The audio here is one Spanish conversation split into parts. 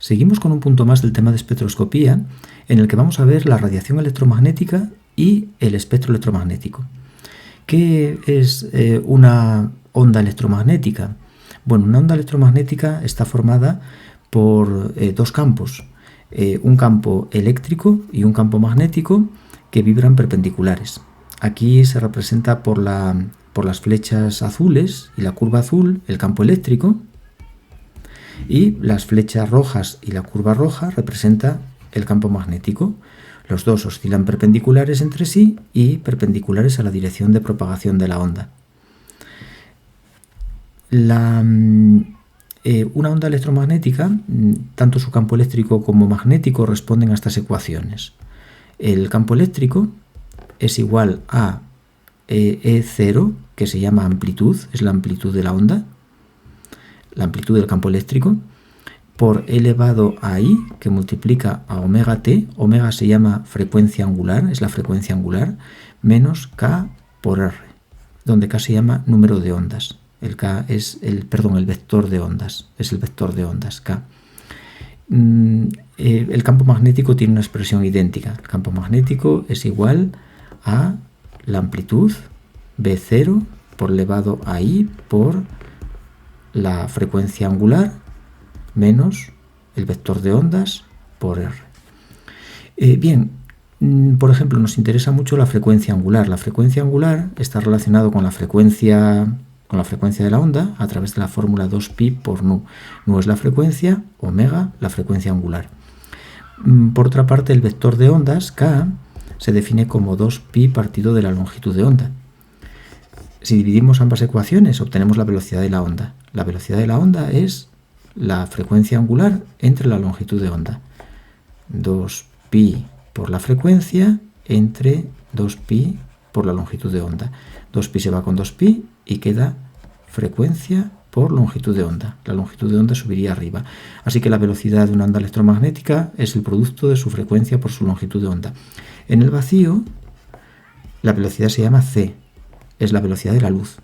Seguimos con un punto más del tema de espectroscopía, en el que vamos a ver la radiación electromagnética y el espectro electromagnético. ¿Qué es una onda electromagnética? Bueno, una onda electromagnética está formada por dos campos, un campo eléctrico y un campo magnético que vibran perpendiculares. Aquí se representa por las flechas azules y la curva azul el campo eléctrico, y las flechas rojas y la curva roja representa el campo magnético. Los dos oscilan perpendiculares entre sí y perpendiculares a la dirección de propagación de la onda. Una onda electromagnética, tanto su campo eléctrico como magnético responden a estas ecuaciones. El campo eléctrico es igual a E0, que se llama amplitud, es la amplitud de la onda, la amplitud del campo eléctrico, por E elevado a I, que multiplica a omega t, omega se llama frecuencia angular, es la frecuencia angular, menos K por R, donde K se llama número de ondas. El K es el vector de ondas, es el vector de ondas, K. El campo magnético tiene una expresión idéntica. El campo magnético es igual a la amplitud B0 por elevado a I por la frecuencia angular menos el vector de ondas por R. Bien, por ejemplo, nos interesa mucho la frecuencia angular. La frecuencia angular está relacionada con la frecuencia de la onda a través de la fórmula 2pi por nu. Nu es la frecuencia, omega la frecuencia angular. Por otra parte, el vector de ondas, K, se define como 2pi partido de la longitud de onda. Si dividimos ambas ecuaciones, obtenemos la velocidad de la onda. La velocidad de la onda es la frecuencia angular entre la longitud de onda. 2pi por la frecuencia entre 2pi por la longitud de onda. 2pi se va con 2pi y queda frecuencia por longitud de onda. La longitud de onda subiría arriba. Así que la velocidad de una onda electromagnética es el producto de su frecuencia por su longitud de onda. En el vacío, la velocidad se llama c, es la velocidad de la luz.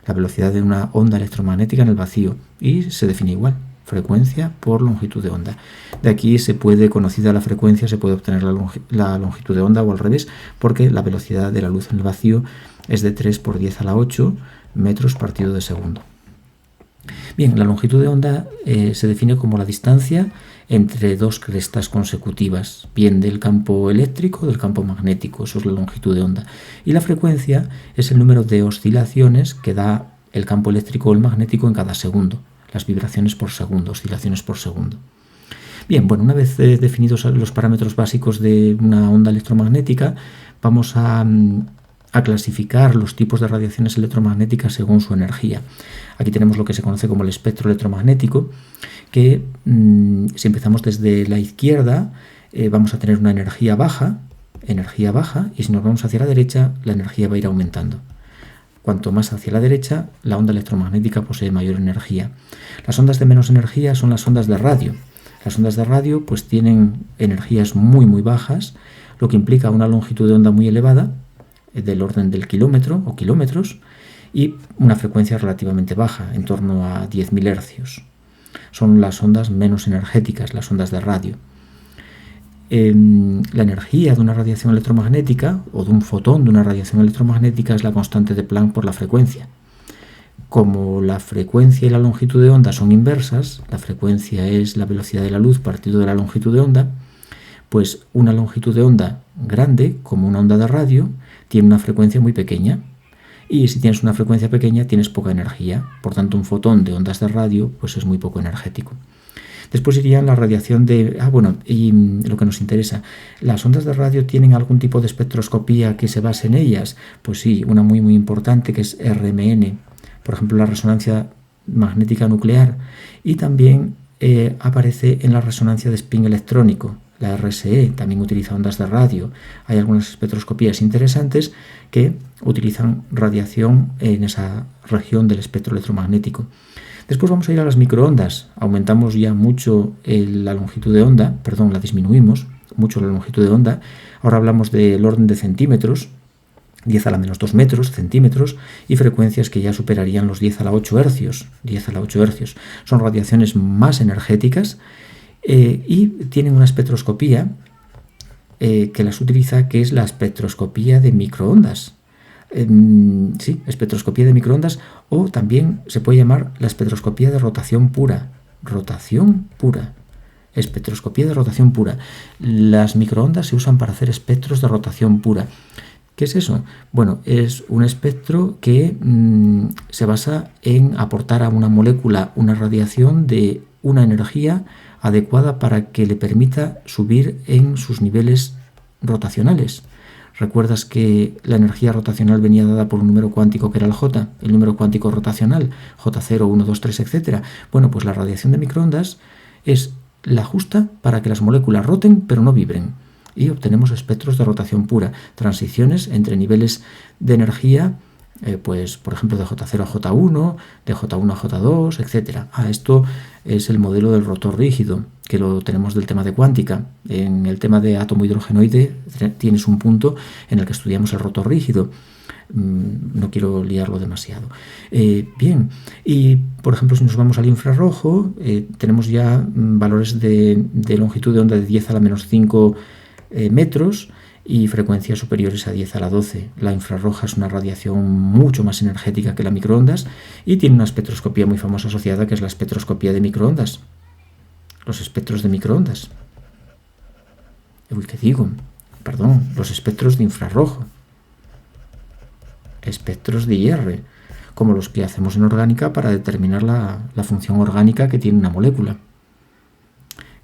La velocidad de una onda electromagnética en el vacío, y se define igual, frecuencia por longitud de onda. De aquí se puede, conocida la frecuencia, se puede obtener la longitud de onda, o al revés, porque la velocidad de la luz en el vacío es de 3 por 10 a la 8 metros partido de segundo. Bien, la longitud de onda se define como la distancia entre dos crestas consecutivas, bien del campo eléctrico o del campo magnético, eso es la longitud de onda. Y la frecuencia es el número de oscilaciones que da el campo eléctrico o el magnético en cada segundo, las vibraciones por segundo, oscilaciones por segundo. Bien, bueno, una vez definidos los parámetros básicos de una onda electromagnética, vamos a clasificar los tipos de radiaciones electromagnéticas según su energía. Aquí tenemos lo que se conoce como el espectro electromagnético, que si empezamos desde la izquierda vamos a tener una energía baja, y si nos vamos hacia la derecha la energía va a ir aumentando. Cuanto más hacia la derecha, la onda electromagnética posee mayor energía. Las ondas de menos energía son las ondas de radio. Las ondas de radio pues tienen energías muy muy bajas, lo que implica una longitud de onda muy elevada, del orden del kilómetro o kilómetros, y una frecuencia relativamente baja, en torno a 10.000 hercios. Son las ondas menos energéticas, las ondas de radio. La energía de una radiación electromagnética o de un fotón de una radiación electromagnética es la constante de Planck por la frecuencia. Como la frecuencia y la longitud de onda son inversas, la frecuencia es la velocidad de la luz partido de la longitud de onda, pues una longitud de onda grande, como una onda de radio, tiene una frecuencia muy pequeña. Y si tienes una frecuencia pequeña, tienes poca energía. Por tanto, un fotón de ondas de radio pues es muy poco energético. Después iría la radiación de... y lo que nos interesa, ¿las ondas de radio tienen algún tipo de espectroscopía que se base en ellas? Pues sí, una muy muy importante, que es RMN, por ejemplo la resonancia magnética nuclear, y también aparece en la resonancia de spin electrónico. La RSE también utiliza ondas de radio. Hay algunas espectroscopías interesantes que utilizan radiación en esa región del espectro electromagnético. Después vamos a ir a las microondas. Aumentamos ya mucho la longitud de onda, la disminuimos mucho la longitud de onda. Ahora hablamos del orden de centímetros, 10 a la menos 2 metros, centímetros, y frecuencias que ya superarían los 10 a la 8 hercios. 10 a la 8 hercios. Son radiaciones más energéticas, Y tienen una espectroscopía que las utiliza, que es la espectroscopía de microondas. Sí, espectroscopía de microondas, o también se puede llamar la espectroscopía de rotación pura. Rotación pura. Espectroscopía de rotación pura. Las microondas se usan para hacer espectros de rotación pura. ¿Qué es eso? Bueno, es un espectro que se basa en aportar a una molécula una radiación de una energía adecuada para que le permita subir en sus niveles rotacionales. ¿Recuerdas que la energía rotacional venía dada por un número cuántico que era el J, el número cuántico rotacional, J0, 1, 2, 3, etc.? Bueno, pues la radiación de microondas es la justa para que las moléculas roten pero no vibren. Y obtenemos espectros de rotación pura, transiciones entre niveles de energía, pues por ejemplo de J0 a J1, de J1 a J2, etc. Esto es el modelo del rotor rígido, que lo tenemos del tema de cuántica. En el tema de átomo hidrogenoide tienes un punto en el que estudiamos el rotor rígido. No quiero liarlo demasiado. Bien, y por ejemplo si nos vamos al infrarrojo, tenemos ya valores de longitud de onda de 10 a la menos 5 metros y frecuencias superiores a 10 a la 12. La infrarroja es una radiación mucho más energética que la microondas y tiene una espectroscopía muy famosa asociada, que es la espectroscopía de microondas. Los espectros de microondas. ¿Qué digo? Perdón, los espectros de infrarrojo. Espectros de IR, como los que hacemos en orgánica para determinar la función orgánica que tiene una molécula.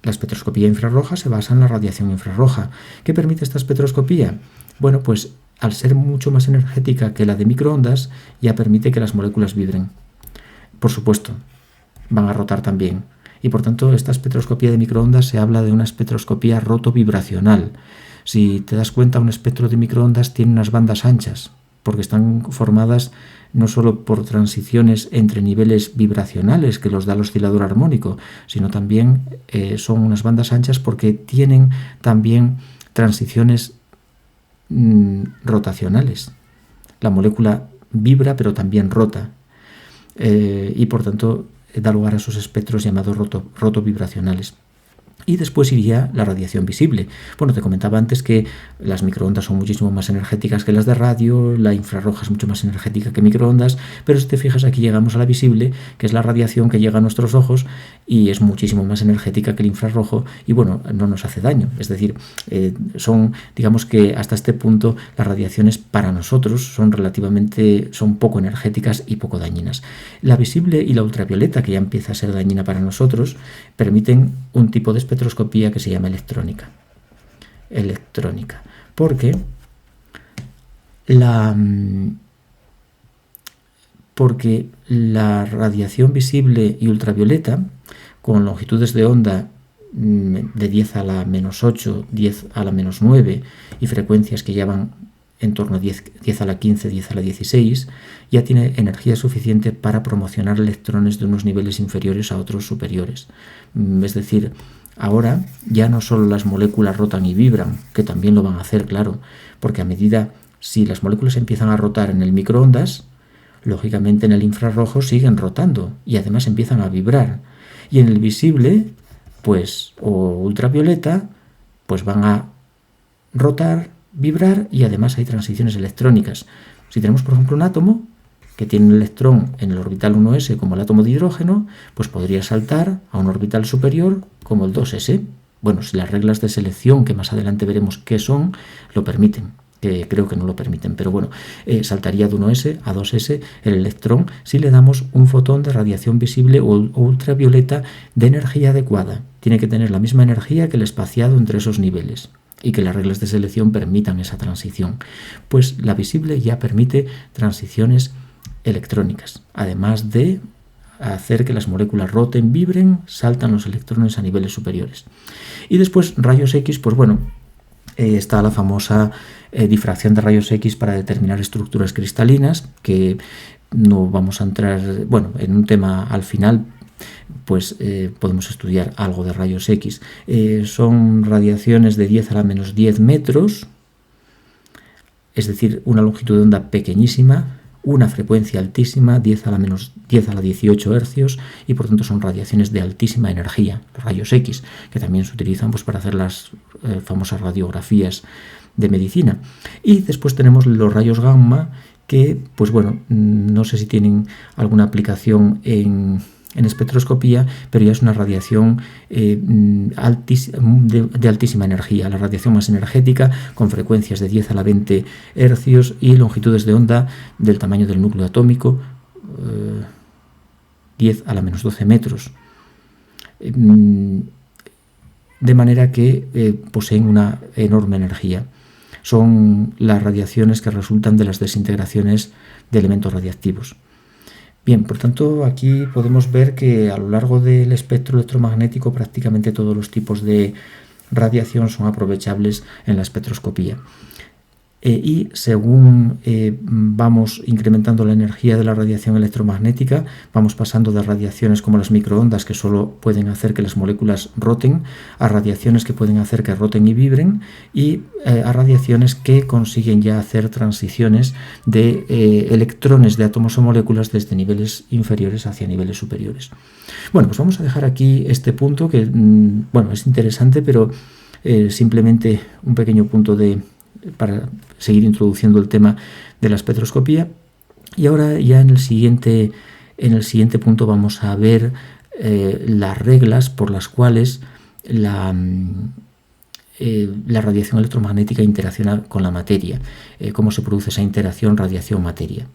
La espectroscopía infrarroja se basa en la radiación infrarroja. ¿Qué permite esta espectroscopía? Bueno, pues al ser mucho más energética que la de microondas, ya permite que las moléculas vibren. Por supuesto, van a rotar también. Y por tanto, esta espectroscopía de microondas se habla de una espectroscopía rotovibracional. Si te das cuenta, un espectro de microondas tiene unas bandas anchas, porque están formadas no solo por transiciones entre niveles vibracionales que los da el oscilador armónico, sino también son unas bandas anchas porque tienen también transiciones rotacionales. La molécula vibra pero también rota y por tanto da lugar a esos espectros llamados rotovibracionales. Y después iría la radiación visible. Bueno, te comentaba antes que las microondas son muchísimo más energéticas que las de radio, la infrarroja es mucho más energética que microondas, pero si te fijas aquí llegamos a la visible, que es la radiación que llega a nuestros ojos y es muchísimo más energética que el infrarrojo y bueno, no nos hace daño. Es decir, digamos que hasta este punto las radiaciones para nosotros son poco energéticas y poco dañinas. La visible y la ultravioleta, que ya empieza a ser dañina para nosotros, permiten un tipo de espectroscopía que se llama electrónica. Porque la radiación visible y ultravioleta, con longitudes de onda de 10 a la menos 8, 10 a la menos 9 y frecuencias que llevan en torno a 10 a la 15, 10 a la 16, ya tiene energía suficiente para promocionar electrones de unos niveles inferiores a otros superiores. Es decir, ahora ya no solo las moléculas rotan y vibran, que también lo van a hacer, claro, porque a medida, si las moléculas empiezan a rotar en el microondas, lógicamente en el infrarrojo siguen rotando y además empiezan a vibrar. Y en el visible, pues, o ultravioleta, pues van a rotar, vibrar y además hay transiciones electrónicas. Si tenemos, por ejemplo, un átomo que tiene un electrón en el orbital 1s como el átomo de hidrógeno, pues podría saltar a un orbital superior como el 2s. Bueno, si las reglas de selección, que más adelante veremos qué son, lo permiten, que creo que no lo permiten, pero bueno, saltaría de 1s a 2s el electrón si le damos un fotón de radiación visible o ultravioleta de energía adecuada. Tiene que tener la misma energía que el espaciado entre esos niveles y que las reglas de selección permitan esa transición. Pues la visible ya permite transiciones electrónicas, además de hacer que las moléculas roten, vibren, saltan los electrones a niveles superiores. Y después rayos X, pues bueno, está la famosa difracción de rayos X para determinar estructuras cristalinas, que no vamos a entrar, bueno, en un tema al final, pues podemos estudiar algo de rayos X. Son radiaciones de 10 a la menos 10 metros, es decir, una longitud de onda pequeñísima, una frecuencia altísima, 10 a la 18 hercios, y por tanto son radiaciones de altísima energía, los rayos X, que también se utilizan pues, para hacer las famosas radiografías de medicina. Y después tenemos los rayos gamma, que, pues bueno, no sé si tienen alguna aplicación en espectroscopía, pero ya es una radiación de altísima energía, la radiación más energética, con frecuencias de 10 a la 20 hercios y longitudes de onda del tamaño del núcleo atómico, 10 a la menos 12 metros. De manera que poseen una enorme energía. Son las radiaciones que resultan de las desintegraciones de elementos radiactivos. Bien, por tanto, aquí podemos ver que a lo largo del espectro electromagnético prácticamente todos los tipos de radiación son aprovechables en la espectroscopía. Y según vamos incrementando la energía de la radiación electromagnética, vamos pasando de radiaciones como las microondas, que solo pueden hacer que las moléculas roten, a radiaciones que pueden hacer que roten y vibren, y a radiaciones que consiguen ya hacer transiciones de electrones de átomos o moléculas desde niveles inferiores hacia niveles superiores. Bueno, pues vamos a dejar aquí este punto que, bueno, es interesante, pero simplemente un pequeño punto para seguir introduciendo el tema de la espectroscopía. Y ahora ya en el siguiente punto vamos a ver las reglas por las cuales la radiación electromagnética interacciona con la materia, cómo se produce esa interacción radiación-materia.